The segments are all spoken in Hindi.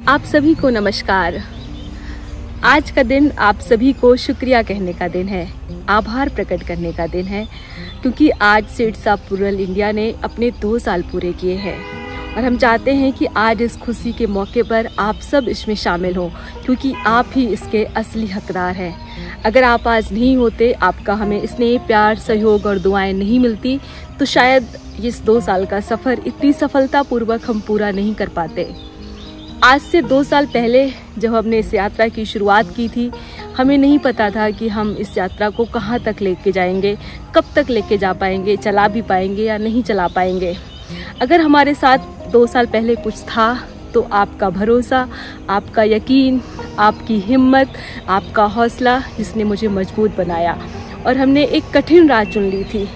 आप सभी को नमस्कार। आज का दिन आप सभी को शुक्रिया कहने का दिन है, आभार प्रकट करने का दिन है, क्योंकि आज सीड्स ऑफ रूरल इंडिया ने अपने 2 साल पूरे किए हैं और हम चाहते हैं कि आज इस खुशी के मौके पर आप सब इसमें शामिल हो, क्योंकि आप ही इसके असली हकदार हैं। अगर आप आज नहीं होते, आपका हमें स्नेह, प्यार, सहयोग और दुआएं नहीं मिलती, तो शायद इस 2 साल का सफ़र इतनी सफलतापूर्वक हम पूरा नहीं कर पाते। आज से 2 साल पहले जब हमने इस यात्रा की शुरुआत की थी, हमें नहीं पता था कि हम इस यात्रा को कहाँ तक लेके जाएंगे, कब तक लेके जा पाएंगे, चला भी पाएंगे या नहीं चला पाएंगे। अगर हमारे साथ 2 साल पहले कुछ था तो आपका भरोसा, आपका यकीन, आपकी हिम्मत, आपका हौसला, जिसने मुझे मजबूत बनाया और हमने एक कठिन राह चुन ली थी।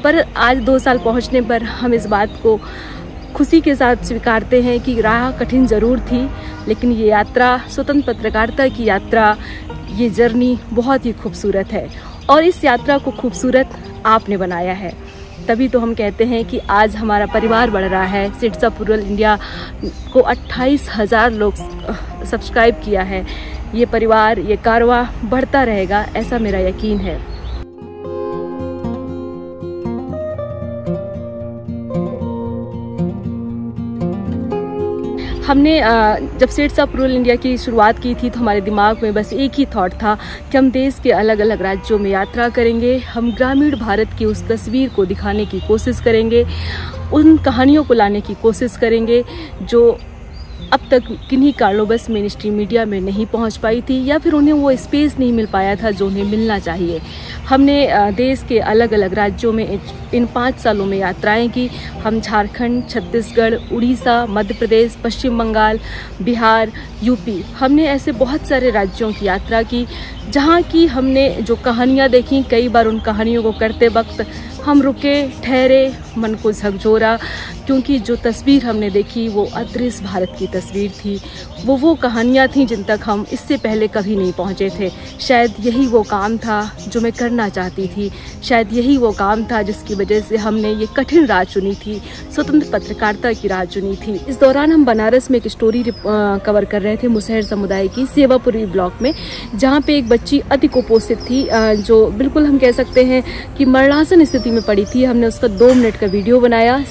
पर आज 2 साल पहुँचने पर हम इस बात को खुशी के साथ स्वीकारते हैं कि राह कठिन ज़रूर थी, लेकिन ये यात्रा, स्वतंत्र पत्रकारिता की यात्रा, ये जर्नी बहुत ही खूबसूरत है और इस यात्रा को खूबसूरत आपने बनाया है। तभी तो हम कहते हैं कि आज हमारा परिवार बढ़ रहा है। सीड्स ऑफ रूरल इंडिया को 28,000 लोग सब्सक्राइब किया है। ये परिवार, ये कारवां बढ़ता रहेगा, ऐसा मेरा यकीन है। हमने जब सीड्स ऑफ रूरल इंडिया की शुरुआत की थी तो हमारे दिमाग में बस एक ही थॉट था कि हम देश के अलग अलग राज्यों में यात्रा करेंगे, हम ग्रामीण भारत की उस तस्वीर को दिखाने की कोशिश करेंगे, उन कहानियों को लाने की कोशिश करेंगे जो अब तक किन्हीं कारणों मेन स्ट्रीम मीडिया में नहीं पहुंच पाई थी, या फिर उन्हें वो स्पेस नहीं मिल पाया था जो उन्हें मिलना चाहिए। हमने देश के अलग अलग राज्यों में इन 5 सालों में यात्राएं की। हम झारखंड, छत्तीसगढ़, उड़ीसा, मध्य प्रदेश, पश्चिम बंगाल, बिहार, यूपी, हमने ऐसे बहुत सारे राज्यों की यात्रा की, जहाँ की हमने जो कहानियाँ देखी, कई बार उन कहानियों को करते वक्त हम रुके, ठहरे, मन को झकझोरा, क्योंकि जो तस्वीर हमने देखी वो अदृश्य भारत की तस्वीर थी। वो कहानियाँ थीं जिन तक हम इससे पहले कभी नहीं पहुँचे थे। शायद यही वो काम था जो मैं करना चाहती थी, शायद यही वो काम था जिसकी वजह से हमने ये कठिन राह चुनी थी, स्वतंत्र पत्रकारिता की राह चुनी थी। इस दौरान हम बनारस में एक स्टोरी कवर कर रहे थे मुसहर समुदाय की, सेवापुरी ब्लॉक में, जहाँ पे एक बच्ची अति कुपोषित थी, जो बिल्कुल हम कह सकते हैं कि मरणासन स्थिति में पड़ी थी। हमने उसका 2 मिनट का वीडियो बनाया,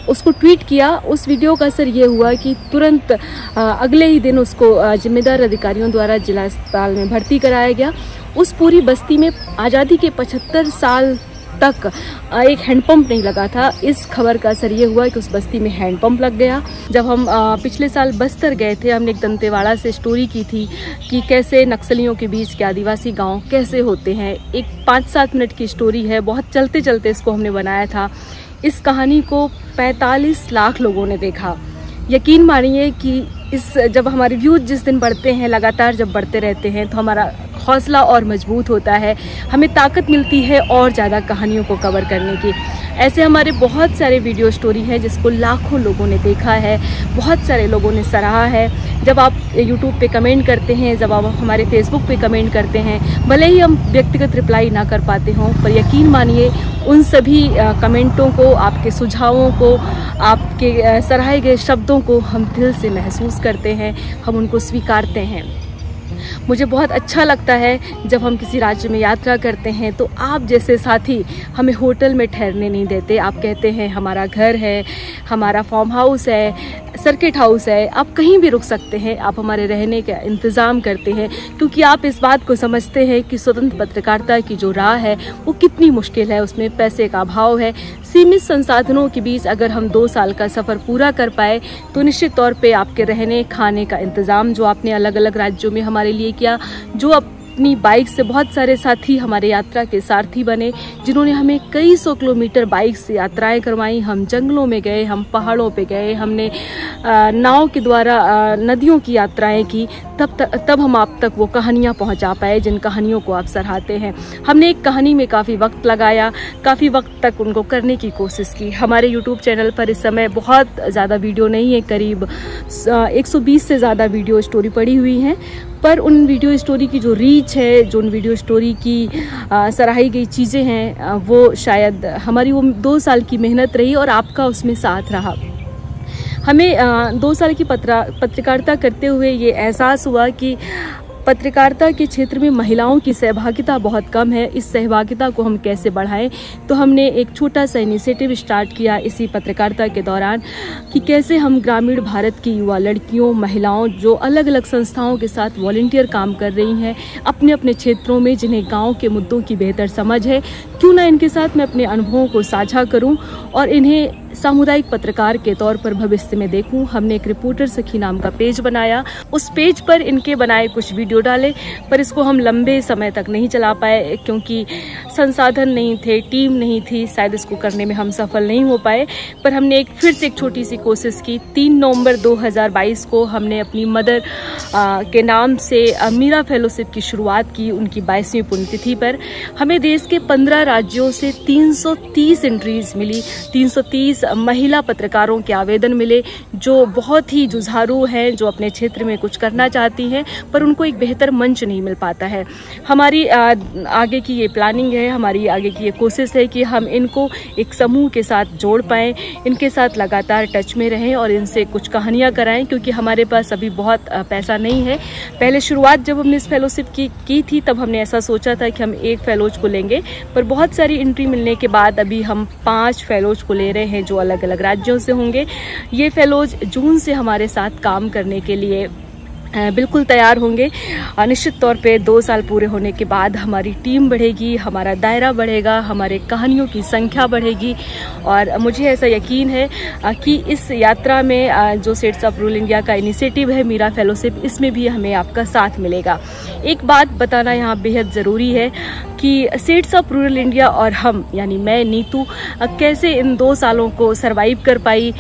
उसको ट्वीट किया। उस वीडियो का असर ये हुआ कि तुरंत अगले ही दिन उसको जिम्मेदार अधिकारियों द्वारा जिला अस्पताल में भर्ती कराया गया। उस पूरी बस्ती में आज़ादी के 75 साल तक एक हैंडपंप नहीं लगा था। इस खबर का असर ये हुआ कि उस बस्ती में हैंडपंप लग गया। जब हम पिछले साल बस्तर गए थे, हमने एक दंतेवाड़ा से स्टोरी की थी कि कैसे नक्सलियों के बीच के आदिवासी गांव कैसे होते हैं। एक 5-7 मिनट की स्टोरी है, बहुत चलते चलते इसको हमने बनाया था। इस कहानी को 45 लाख लोगों ने देखा। यकीन मानिए कि जब हमारे व्यूज जिस दिन बढ़ते हैं, लगातार जब बढ़ते रहते हैं, तो हमारा हौसला और मजबूत होता है, हमें ताकत मिलती है और ज़्यादा कहानियों को कवर करने की। ऐसे हमारे बहुत सारे वीडियो स्टोरी हैं जिसको लाखों लोगों ने देखा है, बहुत सारे लोगों ने सराहा है। जब आप यूट्यूब पे कमेंट करते हैं, जब आप हमारे फेसबुक पे कमेंट करते हैं, भले ही हम व्यक्तिगत रिप्लाई ना कर पाते हों, पर यकीन मानिए उन सभी कमेंटों को, आपके सुझावों को, आपके सराहे गए शब्दों को हम दिल से महसूस करते हैं, हम उनको स्वीकारते हैं। मुझे बहुत अच्छा लगता है जब हम किसी राज्य में यात्रा करते हैं तो आप जैसे साथी हमें होटल में ठहरने नहीं देते। आप कहते हैं हमारा घर है, हमारा फार्म हाउस है, सर्किट हाउस है, आप कहीं भी रुक सकते हैं। आप हमारे रहने का इंतज़ाम करते हैं, क्योंकि आप इस बात को समझते हैं कि स्वतंत्र पत्रकारिता की जो राह है वो कितनी मुश्किल है, उसमें पैसे का अभाव है। सीमित संसाधनों के बीच अगर हम 2 साल का सफ़र पूरा कर पाए तो निश्चित तौर पे आपके रहने खाने का इंतज़ाम जो आपने अलग अलग राज्यों में हमारे लिए किया, जो अपनी बाइक से बहुत सारे साथी हमारे यात्रा के सारथी बने, जिन्होंने हमें कई 100 किलोमीटर बाइक से यात्राएं करवाई। हम जंगलों में गए, हम पहाड़ों पे गए, हमने नाव के द्वारा नदियों की यात्राएं की, तब हम आप तक वो कहानियाँ पहुँचा पाए जिन कहानियों को आप सराहते हैं। हमने एक कहानी में काफ़ी वक्त लगाया, काफ़ी वक्त तक उनको करने की कोशिश की। हमारे यूट्यूब चैनल पर इस समय बहुत ज़्यादा वीडियो नहीं है, करीब 120 से ज़्यादा वीडियो स्टोरी पड़ी हुई हैं, पर उन वीडियो स्टोरी की जो रीच है, जो उन वीडियो स्टोरी की सराही गई चीज़ें हैं, वो शायद हमारी वो 2 साल की मेहनत रही और आपका उसमें साथ रहा। हमें 2 साल की पत्रकारिता करते हुए ये एहसास हुआ कि पत्रकारिता के क्षेत्र में महिलाओं की सहभागिता बहुत कम है। इस सहभागिता को हम कैसे बढ़ाएं, तो हमने एक छोटा सा इनिशिएटिव स्टार्ट किया इसी पत्रकारिता के दौरान कि कैसे हम ग्रामीण भारत की युवा लड़कियों, महिलाओं जो अलग अलग संस्थाओं के साथ वॉलंटियर काम कर रही हैं अपने अपने क्षेत्रों में, जिन्हें गाँव के मुद्दों की बेहतर समझ है, क्यों ना इनके साथ मैं अपने अनुभवों को साझा करूँ और इन्हें सामुदायिक पत्रकार के तौर पर भविष्य में देखूं। हमने एक रिपोर्टर सखी नाम का पेज बनाया। उस पेज पर इनके बनाए कुछ वीडियो डाले, पर इसको हम लंबे समय तक नहीं चला पाए क्योंकि संसाधन नहीं थे, टीम नहीं थी, शायद इसको करने में हम सफल नहीं हो पाए। पर हमने फिर से एक छोटी सी कोशिश की। 3 नवंबर 2022 को हमने अपनी मदर के नाम से मीरा फेलोशिप की शुरुआत की, उनकी 22वीं पुण्यतिथि पर। हमें देश के 15 राज्यों से 330 एंट्रीज मिली, 330 महिला पत्रकारों के आवेदन मिले जो बहुत ही जुझारू हैं, जो अपने क्षेत्र में कुछ करना चाहती हैं पर उनको एक बेहतर मंच नहीं मिल पाता है। हमारी आगे की ये प्लानिंग है, हमारी आगे की ये कोशिश है कि हम इनको एक समूह के साथ जोड़ पाएं, इनके साथ लगातार टच में रहें और इनसे कुछ कहानियां कराएं, क्योंकि हमारे पास अभी बहुत पैसा नहीं है। पहले शुरुआत जब हमने इस फेलोशिप की थी तब हमने ऐसा सोचा था कि हम 1 फेलोज को लेंगे, पर बहुत सारी एंट्री मिलने के बाद अभी हम 5 फेलोज को ले रहे हैं जो अलग अलग राज्यों से होंगे। ये फेलोज जून से हमारे साथ काम करने के लिए बिल्कुल तैयार होंगे। निश्चित तौर पे 2 साल पूरे होने के बाद हमारी टीम बढ़ेगी, हमारा दायरा बढ़ेगा, हमारे कहानियों की संख्या बढ़ेगी और मुझे ऐसा यकीन है कि इस यात्रा में जो सेट्स ऑफ रूरल इंडिया का इनिशिएटिव है मीरा फेलोशिप, इसमें भी हमें आपका साथ मिलेगा। एक बात बताना यहाँ बेहद ज़रूरी है कि सेट्स ऑफ रूरल इंडिया और हम यानी मैं नीतू कैसे इन 2 सालों को सरवाइव कर पाई।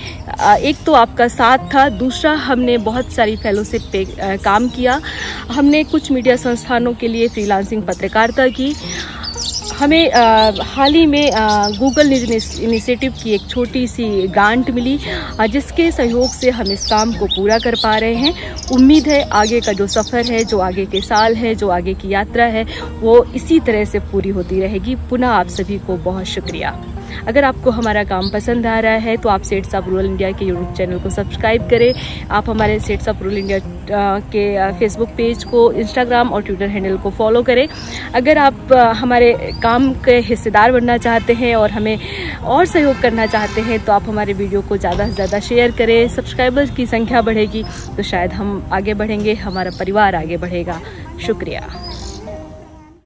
एक तो आपका साथ था, दूसरा हमने बहुत सारी फेलोशिप पे काम किया। हमने कुछ मीडिया संस्थानों के लिए फ्रीलांसिंग पत्रकारिता की। हमें हाल ही में गूगल इनिशिएटिव की एक छोटी सी ग्रांट मिली जिसके सहयोग से हम इस काम को पूरा कर पा रहे हैं। उम्मीद है आगे का जो सफ़र है, जो आगे के साल है, जो आगे की यात्रा है, वो इसी तरह से पूरी होती रहेगी। पुनः आप सभी को बहुत शुक्रिया। अगर आपको हमारा काम पसंद आ रहा है तो आप सेट्स ऑफ रूरल इंडिया के यूट्यूब चैनल को सब्सक्राइब करें। आप हमारे सेट्स ऑफ रूरल इंडिया के फेसबुक पेज को, इंस्टाग्राम और ट्विटर हैंडल को फॉलो करें। अगर आप हमारे काम के हिस्सेदार बनना चाहते हैं और हमें और सहयोग करना चाहते हैं तो आप हमारे वीडियो को ज़्यादा से ज़्यादा शेयर करें। सब्सक्राइबर्स की संख्या बढ़ेगी तो शायद हम आगे बढ़ेंगे, हमारा परिवार आगे बढ़ेगा। शुक्रिया।